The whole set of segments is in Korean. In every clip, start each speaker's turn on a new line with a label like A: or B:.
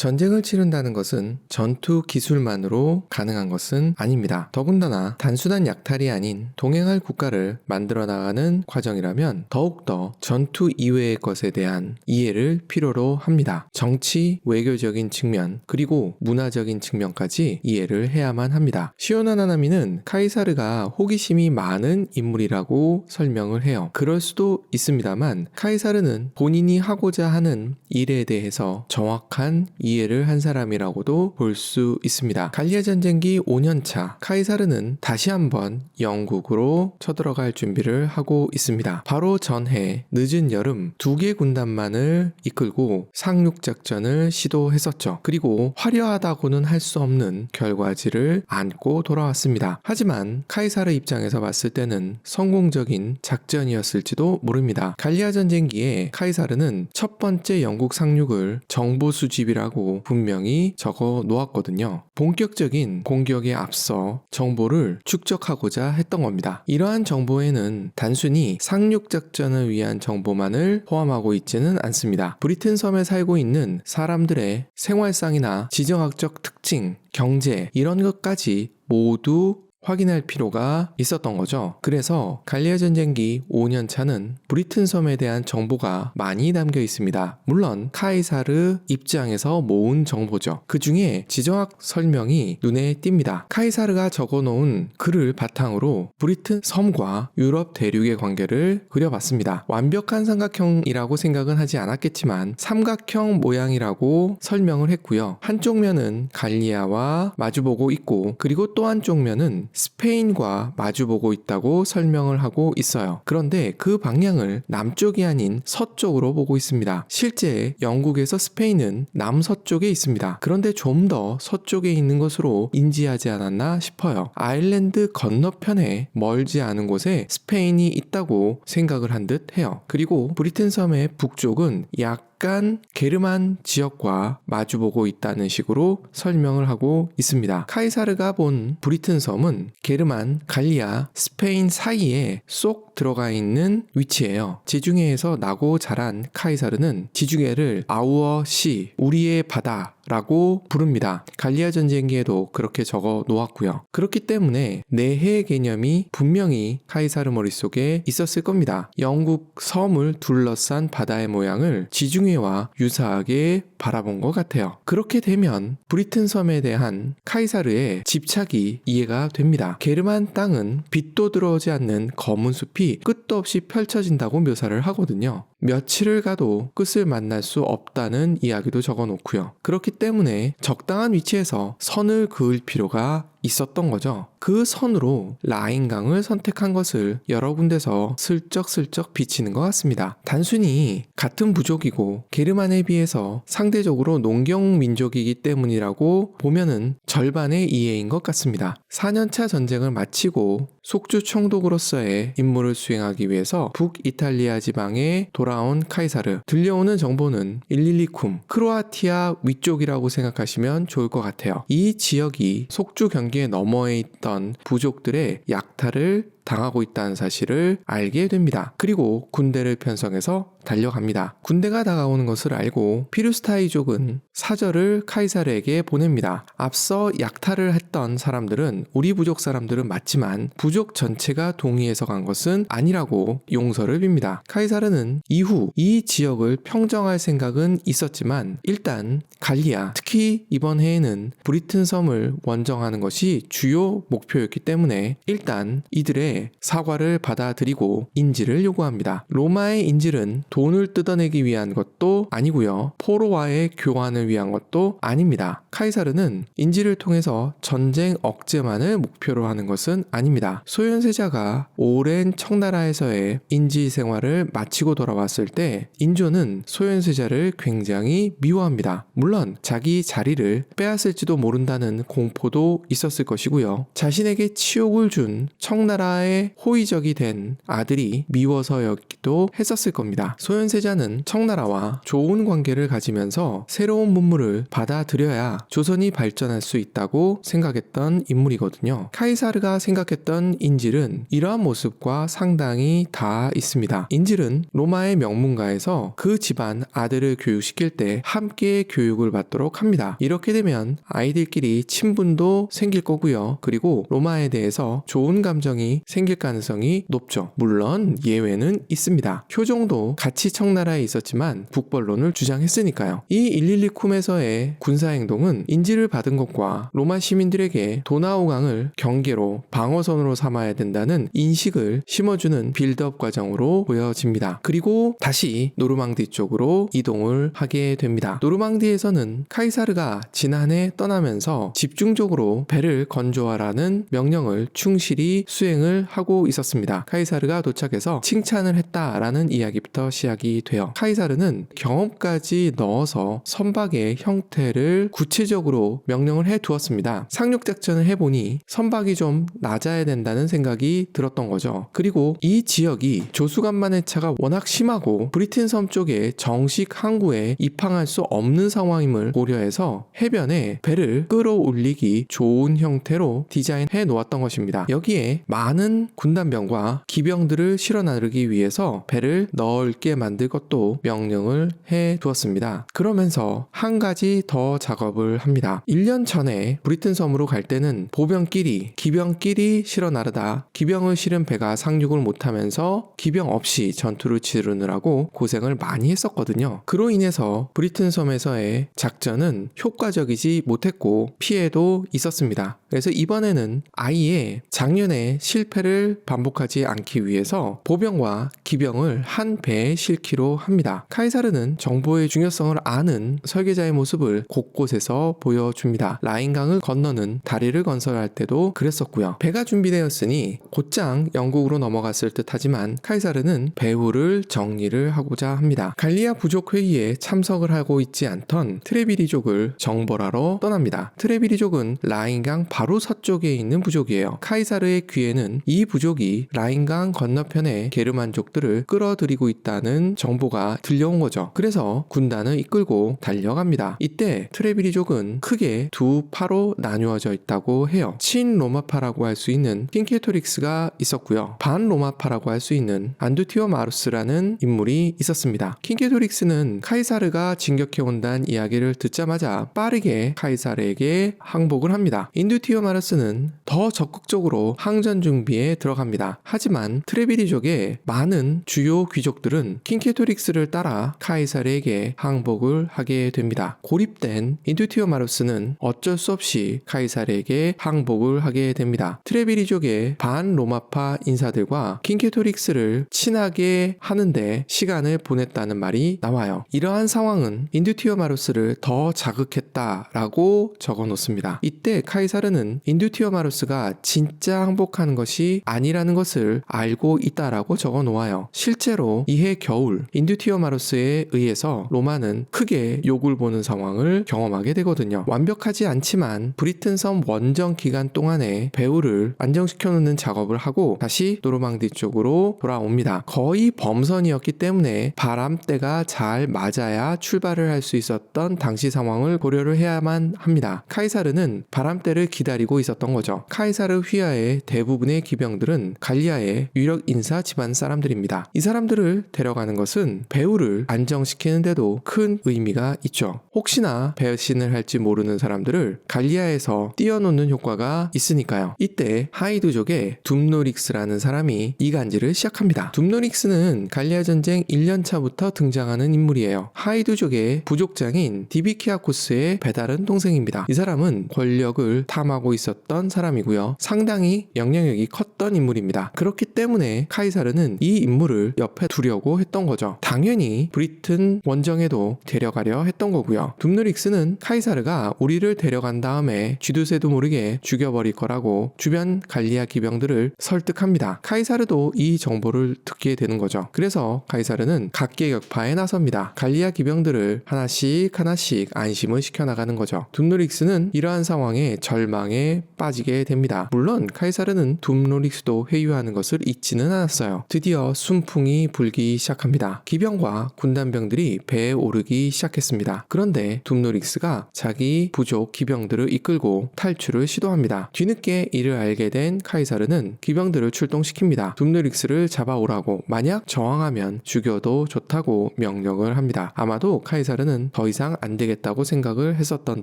A: 전쟁을 치른다는 것은 전투 기술만으로 가능한 것은 아닙니다. 더군다나 단순한 약탈이 아닌 동행할 국가를 만들어 나가는 과정이라면 더욱더 전투 이외의 것에 대한 이해를 필요로 합니다. 정치, 외교적인 측면, 그리고 문화적인 측면까지 이해를 해야만 합니다. 시오나 나나미는 카이사르가 호기심이 많은 인물이라고 설명을 해요. 그럴 수도 있습니다만 카이사르는 본인이 하고자 하는 일에 대해서 정확한 이해를 한 사람이라고도 볼 수 있습니다. 갈리아 전쟁기 5년차 카이사르는 다시 한번 영국으로 쳐들어갈 준비를 하고 있습니다. 바로 전해 늦은 여름 2개 군단만을 이끌고 상륙작전을 시도했었죠. 그리고 화려하다고는 할 수 없는 결과지를 안고 돌아왔습니다. 하지만 카이사르 입장에서 봤을 때는 성공적인 작전이었을지도 모릅니다. 갈리아 전쟁기에 카이사르는 첫 번째 영국 상륙을 정보 수집이라고 분명히 적어 놓았거든요. 본격적인 공격에 앞서 정보를 축적하고자 했던 겁니다. 이러한 정보에는 단순히 상륙작전을 위한 정보만을 포함하고 있지는 않습니다. 브리튼 섬에 살고 있는 사람들의 생활상이나 지정학적 특징, 경제 이런 것까지 모두 확인할 필요가 있었던 거죠. 그래서 갈리아 전쟁기 5년차는 브리튼 섬에 대한 정보가 많이 담겨 있습니다. 물론 카이사르 입장에서 모은 정보죠. 그 중에 지정학 설명이 눈에 띕니다. 카이사르가 적어놓은 글을 바탕으로 브리튼 섬과 유럽 대륙의 관계를 그려봤습니다. 완벽한 삼각형이라고 생각은 하지 않았겠지만 삼각형 모양이라고 설명을 했고요. 한쪽 면은 갈리아와 마주보고 있고 그리고 또 한쪽 면은 스페인과 마주보고 있다고 설명을 하고 있어요. 그런데 그 방향을 남쪽이 아닌 서쪽으로 보고 있습니다. 실제 영국에서 스페인은 남서쪽에 있습니다. 그런데 좀 더 서쪽에 있는 것으로 인지하지 않았나 싶어요. 아일랜드 건너편에 멀지 않은 곳에 스페인이 있다고 생각을 한 듯 해요. 그리고 브리튼 섬의 북쪽은 약간 게르만 지역과 마주보고 있다는 식으로 설명을 하고 있습니다. 카이사르가 본 브리튼 섬은 게르만, 갈리아, 스페인 사이에 쏙 들어가 있는 위치예요. 지중해에서 나고 자란 카이사르는 지중해를 아우어 시, 우리의 바다라고 부릅니다. 갈리아 전쟁기에도 그렇게 적어 놓았고요. 그렇기 때문에 내해 개념이 분명히 카이사르 머릿속에 있었을 겁니다. 영국 섬을 둘러싼 바다의 모양을 지중해와 유사하게 바라본 것 같아요. 그렇게 되면 브리튼 섬에 대한 카이사르의 집착이 이해가 됩니다. 게르만 땅은 빛도 들어오지 않는 검은 숲이 끝도 없이 펼쳐진다고 묘사를 하거든요. 며칠을 가도 끝을 만날 수 없다는 이야기도 적어놓고요. 그렇기 때문에 적당한 위치에서 선을 그을 필요가 있었던 거죠. 그 선으로 라인강을 선택한 것을 여러 군데서 슬쩍슬쩍 비치는 것 같습니다. 단순히 같은 부족이고 게르만에 비해서 상대적으로 농경 민족이기 때문이라고 보면은 절반의 이해인 것 같습니다. 4년차 전쟁을 마치고 속주 총독으로서의 임무를 수행하기 위해서 북이탈리아 지방에 돌아온 카이사르. 들려오는 정보는 일릴리쿰, 크로아티아 위쪽이라고 생각하시면 좋을 것 같아요. 이 지역이 속주 경기에 너머에 있던 부족들의 약탈을 당하고 있다는 사실을 알게 됩니다. 그리고 군대를 편성해서 달려갑니다. 군대가 다가오는 것을 알고 피루스타이족은 사절을 카이사르에게 보냅니다. 앞서 약탈을 했던 사람들은 우리 부족 사람들은 맞지만 부족 전체가 동의해서 간 것은 아니라고 용서를 빕니다. 카이사르는 이후 이 지역을 평정할 생각은 있었지만 일단 갈리아, 특히 이번 해에는 브리튼 섬을 원정하는 것이 주요 목표였기 때문에 일단 이들의 사과를 받아들이고 인질을 요구합니다. 로마의 인질은 돈을 뜯어내기 위한 것도 아니고요. 포로와의 교환을 위한 것도 아닙니다. 카이사르는 인질을 통해서 전쟁 억제만을 목표로 하는 것은 아닙니다. 소현세자가 오랜 청나라에서의 인지 생활을 마치고 돌아왔을 때 인조는 소현세자를 굉장히 미워합니다. 물론 자기 자리를 빼앗을지도 모른다는 공포도 있었을 것이고요. 자신에게 치욕을 준 청나라의 로마의 호의적이 된 아들이 미워서였기도 했었을 겁니다. 소현세자는 청나라와 좋은 관계를 가지면서 새로운 문물을 받아들여야 조선이 발전할 수 있다고 생각했던 인물이거든요. 카이사르가 생각했던 인질은 이러한 모습과 상당히 다 있습니다. 인질은 로마의 명문가에서 그 집안 아들을 교육시킬 때 함께 교육을 받도록 합니다. 이렇게 되면 아이들끼리 친분도 생길 거고요. 그리고 로마에 대해서 좋은 감정이 생길 가능성이 높죠. 물론 예외는 있습니다. 효종도 같이 청나라에 있었지만 북벌론을 주장했으니까요. 이 112 쿰에서의 군사행동은 인질을 받은 것과 로마 시민들에게 도나우강을 경계로 방어선으로 삼아야 된다는 인식을 심어주는 빌드업 과정으로 보여집니다. 그리고 다시 노르망디 쪽으로 이동을 하게 됩니다. 노르망디에서는 카이사르가 지난해 떠나면서 집중적으로 배를 건조하라는 명령을 충실히 수행을 하고 있었습니다. 카이사르가 도착해서 칭찬을 했다라는 이야기부터 시작이 돼요. 카이사르는 경험까지 넣어서 선박의 형태를 구체적으로 명령을 해두었습니다. 상륙작전을 해보니 선박이 좀 낮아야 된다는 생각이 들었던 거죠. 그리고 이 지역이 조수간만의 차가 워낙 심하고 브리튼 섬 쪽에 정식 항구에 입항할 수 없는 상황임을 고려해서 해변에 배를 끌어올리기 좋은 형태로 디자인해 놓았던 것입니다. 여기에 많은 군단병과 기병들을 실어 나르기 위해서 배를 넓게 만들 것도 명령을 해 두었습니다. 그러면서 한 가지 더 작업을 합니다. 1년 전에 브리튼 섬으로 갈 때는 보병끼리 기병끼리 실어 나르다 기병을 실은 배가 상륙을 못하면서 기병 없이 전투를 치르느라고 고생을 많이 했었거든요. 그로 인해서 브리튼 섬에서의 작전은 효과적이지 못했고 피해도 있었습니다. 그래서 이번에는 아예 작년에 실패를 반복하지 않기 위해서 보병과 기병을 한 배에 실기로 합니다. 카이사르는 정보의 중요성을 아는 설계자의 모습을 곳곳에서 보여줍니다. 라인강을 건너는 다리를 건설할 때도 그랬었고요. 배가 준비되었으니 곧장 영국으로 넘어갔을 듯 하지만 카이사르는 배후를 정리를 하고자 합니다. 갈리아 부족 회의에 참석을 하고 있지 않던 트레비리족을 정벌하러 떠납니다. 트레비리족은 라인강 바로 서쪽에 있는 부족이에요. 카이사르의 귀에는 이 부족이 라인강 건너편에 게르만족들을 끌어들이고 있다는 정보가 들려온 거죠. 그래서 군단을 이끌고 달려갑니다. 이때 트레비리족은 크게 두 파로 나누어져 있다고 해요. 친로마파라고 할 수 있는 킹케토릭스가 있었고요. 반로마파라고 할 수 있는 안두티오 마루스라는 인물이 있었습니다. 킹케토릭스는 카이사르가 진격해온다는 이야기를 듣자마자 빠르게 카이사르에게 항복을 합니다. 인두티오 마루스는 더 적극적으로 항전 준비에 들어갑니다. 하지만 트레비리족의 많은 주요 귀족들은 킹케토릭스를 따라 카이사르에게 항복을 하게 됩니다. 고립된 인두티오 마루스는 어쩔 수 없이 카이사르에게 항복을 하게 됩니다. 트레비리족의 반로마파 인사들과 킹케토릭스를 친하게 하는데 시간을 보냈다는 말이 나와요. 이러한 상황은 인두티오 마루스를 더 자극했다라고 적어 놓습니다. 이때 카이사르는 인두티오 마루스가 진짜 항복하는 것이 아니라는 것을 알고 있다라고 적어 놓아요. 실제로 이해 겨울 인두티오 마루스에 의해서 로마는 크게 욕을 보는 상황을 경험하게 되거든요. 완벽하지 않지만 브리튼 섬 원정 기간 동안에 배후를 안정시켜 놓는 작업을 하고 다시 노르망디 쪽으로 돌아옵니다. 거의 범선이었기 때문에 바람대가 잘 맞아야 출발을 할 수 있었던 당시 상황을 고려를 해야만 합니다. 카이사르는 바람대를 기다리고 있었던 거죠. 카이사르 휘하의 대부분의 기병들은 갈리아의 유력 인사 집안 사람들입니다. 이 사람들을 데려가는 것은 배후를 안정시키는데도 큰 의미가 있죠. 혹시나 배신을 할지 모르는 사람들을 갈리아에서 띄워놓는 효과가 있으니까요. 이때 하이두족의 둠노릭스라는 사람이 이간질을 시작합니다. 둠노릭스는 갈리아 전쟁 1년차부터 등장하는 인물이에요. 하이두족의 부족장인 디비키아코스의 배다른 동생입니다. 이 사람은 권력을 탐하고 있었던 사람이고요. 상당히 영향력이 컸던 인물입니다. 그렇기 때문에 카이사르는 이 인물을 옆에 두려고 했던 거죠. 당연히 브리튼 원정에도 데려가려 했던 거고요. 둠노릭스는 카이사르가 우리를 데려간 다음에 쥐두새도 모르게 죽여버릴 거라고 주변 갈리아 기병들을 설득합니다. 카이사르도 이 정보를 듣게 되는 거죠. 그래서 카이사르는 각계격파에 나섭니다. 갈리아 기병들을 하나씩 안심을 시켜나가는 거죠. 둠노릭스는 이러한 상황에 절망에 빠지게 됩니다. 물론 카이사르는 둠노릭스도 회유하는 것을 잊지는 않았어요. 드디어 순풍이 불기 시작합니다. 기병과 군단병들이 배에 오르기 시작했습니다. 그런데 둠노릭스가 자기 부족 기병들을 이끌고 탈출을 시도합니다. 뒤늦게 이를 알게 된 카이사르는 기병들을 출동시킵니다. 둠노릭스를 잡아오라고, 만약 저항하면 죽여도 좋다고 명령을 합니다. 아마도 카이사르는 더 이상 안 되겠다고 생각을 했었던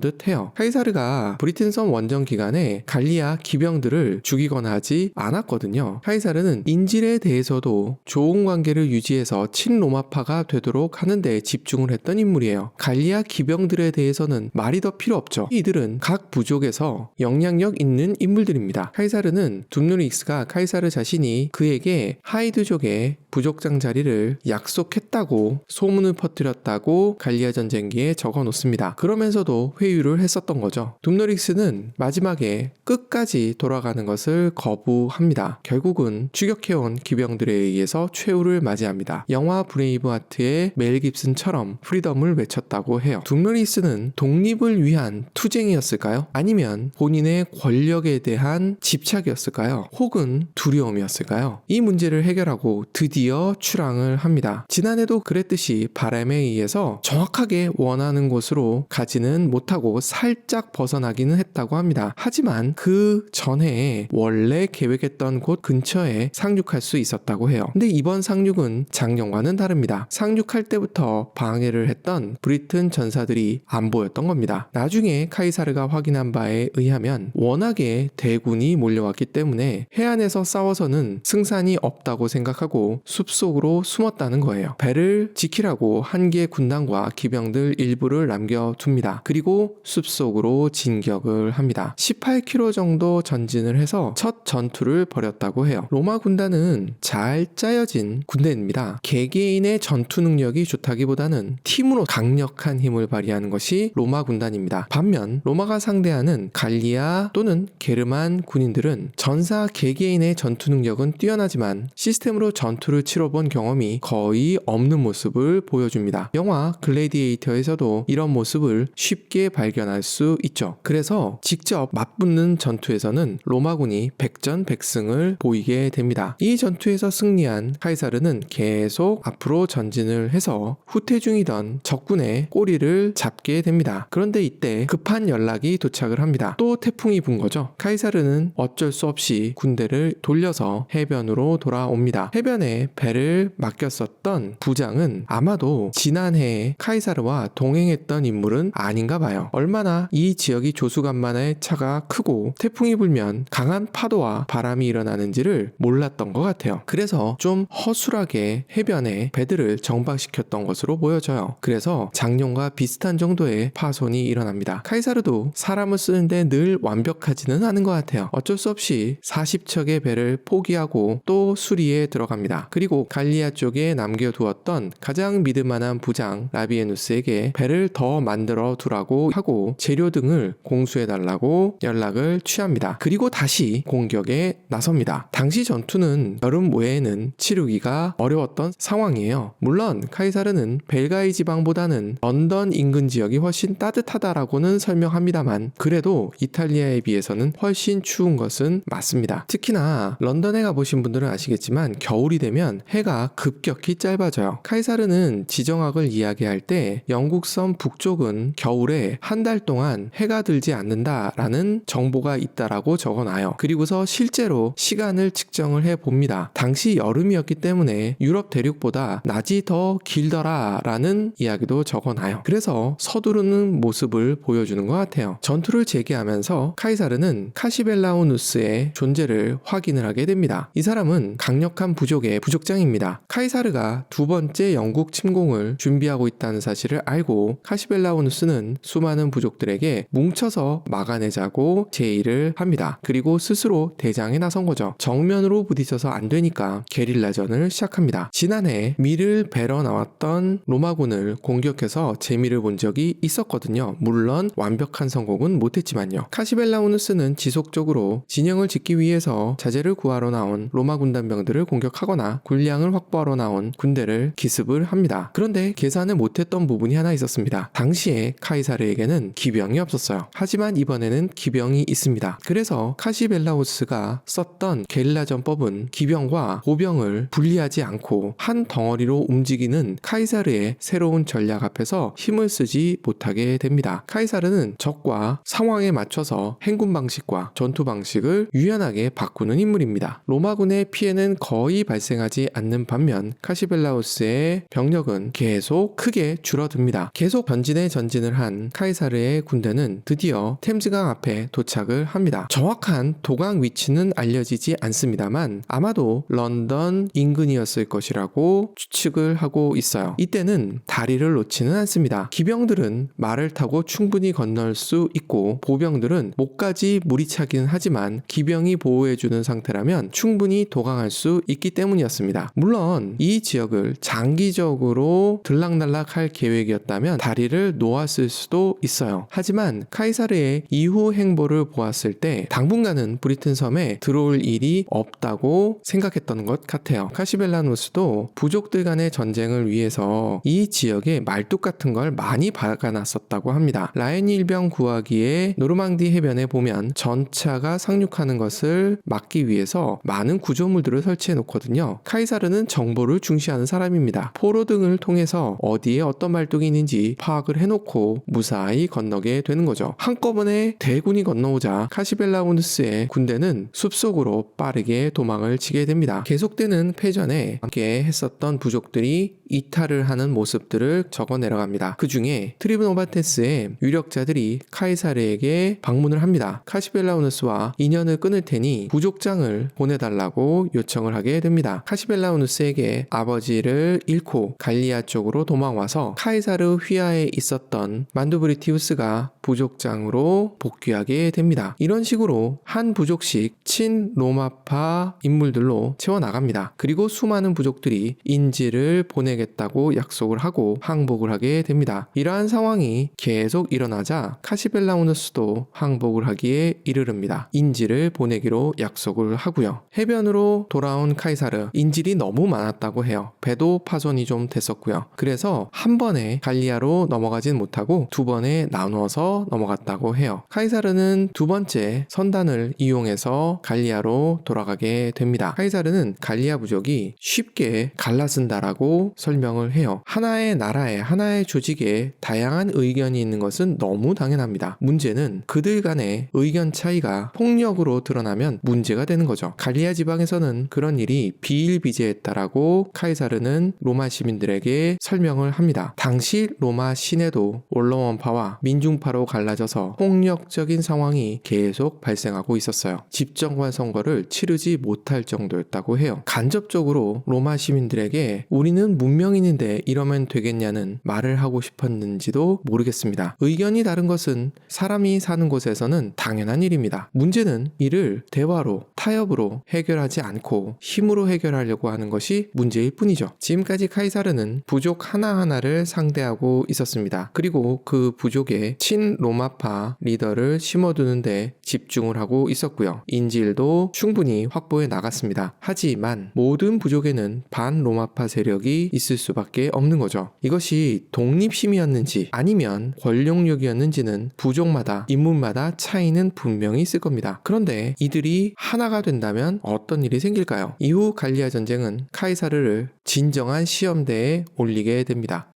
A: 듯 해요. 카이사르가 브리튼섬 원정 기간에 갈리아 기병들을 죽이거나 하지 않았거든요. 카이사르는 인질에 대해서도 좋은 관계를 유지해서 친로마파가 되도록 하는 데 집중을 했던 인물이에요. 갈리아 기병들에 대해서는 말이 더 필요 없죠. 이들은 각 부족에서 영향력 있는 인물들입니다. 카이사르는 둠노릭스가 카이사르 자신이 그에게 하이드족의 부족장 자리를 약속했다고 소문을 퍼뜨렸다고 갈리아 전쟁기에 적어 놓습니다. 그러면서도 회유를 했었던 거죠. 둠노릭스는 마지막에 끝까지 돌아가는 것을 거부합니다. 결국은 추격해온 기병들에 의해서 최후를 맞이합니다. 영화 브레이브하트의 멜 깁슨처럼 프리덤을 외쳤다고 해요. 둠노릭스는 독립을 위한 투쟁이었을까요? 아니면 본인의 권력에 대한 집착이었을까요? 혹은 두려움이었을까요? 이 문제를 해결하고 드디어 출항을 합니다. 지난해도 그랬듯이 바람에 의해서 정확하게 원하는 곳으로 가지는 못하고 살짝 벗어나기는 했다고 합니다. 하지만 그 전해에 원래 계획했던 곳 근처에 상륙할 수 있었다고 해요. 근데 이번 상륙은 작년과는 다릅니다. 상륙할 때부터 방해를 했던 브리튼 전사들이 안 보였던 겁니다. 나중에 카이사르가 확인한 바에 의하면 워낙에 대군이 몰려왔기 때문에 해안에서 싸워서는 승산이 없다고 생각하고 숲속으로 숨었다는 거예요. 배를 지키라고 한 개 군단과 기병들 일부를 남겨둡니다. 그리고 숲속으로 진격을 합니다. 18km 정도 전진을 해서 첫 전투를 벌였다고 해요. 로마 군단은 잘 짜여진 군대입니다. 개개인의 전투 능력이 좋다기보다는 팀으로 강력한 힘을 발휘하는 것이 로마 군단입니다. 반면 로마가 상대하는 갈리아 또는 게르만 군인들은 전사 개개인의 전투 능력은 뛰어나지만 시스템으로 전투를 치러본 경험이 거의 없는 모습을 보여줍니다. 영화 글래디에이터에서도 이런 모습을 쉽게 발견할 수 있죠. 그래서 직접 맞붙는 전투에서는 로마군이 백전백승을 보이게 됩니다. 이 전투에서 승리한 카이사르는 계속 앞으로 전진을 해서 후퇴 중이던 적군의 꼬리를 잡게 됩니다. 그런데 이때 급한 연락이 도착을 합니다. 또 태풍이 분 거죠. 카이사르는 어쩔 수 없이 군대를 돌려서 해변으로 돌아옵니다. 해변에 배를 맡겼었던 부장은 아마도 지난해에 카이사르와 동행했던 인물은 아닌가 봐요. 얼마나 이 지역이 조수간만의 차가 크고 태풍이 불면 강한 파도와 바람이 일어나는지를 몰랐던 것 같아요. 그래서 좀 허술하게 해변에 배들을 정박시켰던 것으로 보여져요. 그래서 작년과 비슷한 정도의 파손이 일어납니다. 카이사르도 사람을 쓰는데 늘 완벽하지는 않은 것 같아요. 어쩔 수 없이 40척의 배를 포기하고 또 수리에 들어갑니다. 그리고 갈리아 쪽에 남겨두었던 가장 믿을만한 부장 라비에누스에게 배를 더 만들어 두라고 하고 재료 등을 공수해달라고 연락을 취합니다. 그리고 다시 공격에 나섭니다. 당시 전투는 여름 외에는 치르기가 어려웠던 상황이에요. 물론 카이사르는 벨가이 지방보다는 런던 인근 지역이 훨씬 따뜻하다라고는 설명합니다만 그래도 이탈리아에 비해서는 훨씬 추운 것은 맞습니다. 특히나 런던에 가보신 분들은 아시겠지만 겨울이 되면 해가 급격히 짧아져요. 카이사르는 지정학을 이야기할 때 영국섬 북쪽은 겨울에 한 달 동안 해가 들지 않는다라는 정보가 있다라고 적어놔요. 그리고서 실제로 시간을 측정을 해봅니다. 당시 여름이었기 때문에 유럽 대륙보다 낮이 더 길더라라는 이야기도 적어놔요. 그래서 서두르는 모습을 보여주는 것 같아요. 전투를 재개하면서 카이사르는 카시벨라우누스의 존재를 확인을 하게 됩니다. 이 사람은 강력한 부족의 부족장입니다. 카이사르가 두 번째 영국 침공을 준비하고 있다는 사실을 알고 카시벨라우누스는 수많은 부족들에게 뭉쳐서 막아내자고 제의를 합니다. 그리고 스스로 대장에 나선 거죠. 정면으로 부딪혀서 안 되니까 게릴라전을 시작합니다. 지난해 밀을 베러 나왔던 로마군을 공격해서 재미를 본 적이 있었거든요. 물론 완벽한 성공은 못했지만요. 카시벨라우누스는 지속적으로 진영을 짓기 위해서 자재를 구하러 나온 로마 군단병들을 공격하거나 군량을 확보하러 나온 군대를 기습을 합니다. 그런데 계산을 못했던 부분이 하나 있었습니다. 당시에 카이사르에게는 기병이 없었어요. 하지만 이번에는 기병이 있습니다. 그래서 카시벨라우스가 썼던 게릴라 전법은 기병과 보병을 분리하지 않고 한 덩어리로 움직이는 카이사르의 새로운 전략 앞에서 힘을 쓰지 못하게 됩니다. 카이사르는 적과 상황에 맞춰서 행군 방식과 전투 방식을 유연하게 바꾸는 인물입니다. 로마군의 피해는 거의 발생하지 않는 반면 카시벨라우스의 병력은 계속 크게 줄어듭니다. 계속 전진을 한 카이사르의 군대는 드디어 템즈강 앞에 도착을 합니다. 정확한 도강 위치는 알려지지 않습니다만 아마도 런던 인근이었을 것이라고 추측을 하고 있어요. 이때는 다리를 놓지는 않습니다. 기병들은 말을 타고 충분히 건널 수 있고 보병들은 목까지 물이 차기는 하지만 기병이 보호해주는 상태라면 충분히 도강할 수 있기 때문이었습니다. 물론 이 지역을 장기적으로 들락날락할 계획이었다면 다리를 놓았을 수도 있어요. 하지만 카이사르의 이후 행보를 보았을 때 당분간은 브리튼 섬에 들어올 일이 없다고 생각했던 것 같아요. 카시벨라누스도 부족들 간의 전쟁을 위해서 이 지역에 말뚝 같은 걸 많이 박아놨었다고 합니다. 라인 일병 구하기에 노르망디 해변에 보면 전차가 상륙하는 것을 막기 위해서 많은 구조물들을 설치해 놓거든요. 카이사르는 정보를 중시하는 사람입니다. 포로 등을 통해서 어디에 어떤 말뚝이 있는지 파악을 해놓고 무사히 건너게 되는 거죠. 한꺼번에 대군이 건너오자 카시벨라우누스의 군대는 숲속으로 빠르게 도망을 치게 됩니다. 계속되는 패전에 함께 했었던 부족들이 이탈을 하는 모습들을 적어 내려갑니다. 그 중에 트리브노바테스의 유력자들이 카이사르에게 방문을 합니다. 카시벨라우누스와 인연을 끊을 테니 부족장을 보내달라고 요청을 하게 됩니다. 카시벨라우누스에게 아버지를 잃고 갈리아 쪽으로 도망와서 카이사르 휘하에 있었던 만두브리티우스가 부족장으로 복귀하게 됩니다. 이런 식으로 한 부족씩 친로마파 인물들로 채워나갑니다. 그리고 수많은 부족들이 인지를 보내겠다고 약속을 하고 항복을 하게 됩니다. 이러한 상황이 계속 일어나자 카시벨라우누스도 항복을 하기에 이르릅니다. 인지를 보내기로 약속을 하고요. 해변으로 돌아온 카이사르, 인질이 너무 많았다고 해요. 배도 파손이 좀 됐었고요. 그래서 한 번에 갈리아로 넘어가진 못하고 두 번에 나누어서 넘어갔다고 해요. 카이사르는 두 번째 선단을 이용해서 갈리아로 돌아가게 됩니다. 카이사르는 갈리아 부족이 쉽게 갈라쓴다라고 설명을 해요. 하나의 나라에, 하나의 조직에 다양한 의견이 있는 것은 너무 당연합니다. 문제는 그들 간의 의견 차이가 폭력으로 드러나면 문제가 되는 거죠. 갈리아 지방에서는 그런 일이 비일비재했다라고 카이사르는 로마 시민들에게 설명을 합니다. 당시 로마 시내도 원로원파와 민중파로 갈라져서 폭력적인 상황이 계속 발생하고 있었어요. 집정관 선거를 치르지 못할 정도였다고 해요. 간접적으로 로마 시민들에게 우리는 문명인인데 이러면 되겠냐는 말을 하고 싶었는지도 모르겠습니다. 의견이 다른 것은 사람이 사는 곳에서는 당연한 일입니다. 문제는 이를 대화로, 타협으로 해결하지 않고 힘으로 해결하려고 하는 것이 문제일 뿐이죠. 지금까지 카이사르는 부족 하나하나를 상대하고 있었습니다. 그리고 그 부족의 친로마파 리더를 심어두는데 집중을 하고 있었고요. 인질도 충분히 확보해 나갔습니다. 하지만 모든 부족에는 반로마파 세력이 있을 수밖에 없는 거죠. 이것이 독립심이었는지 아니면 권력욕이었는지는 부족마다 인물마다 차이는 분명히 있을 겁니다. 그런데 이들이 하나가 된다면 어떤 일이 생길까요? 이후 갈리아 전쟁은 카이사르를 진정한 시험대에 올리게 됩니다.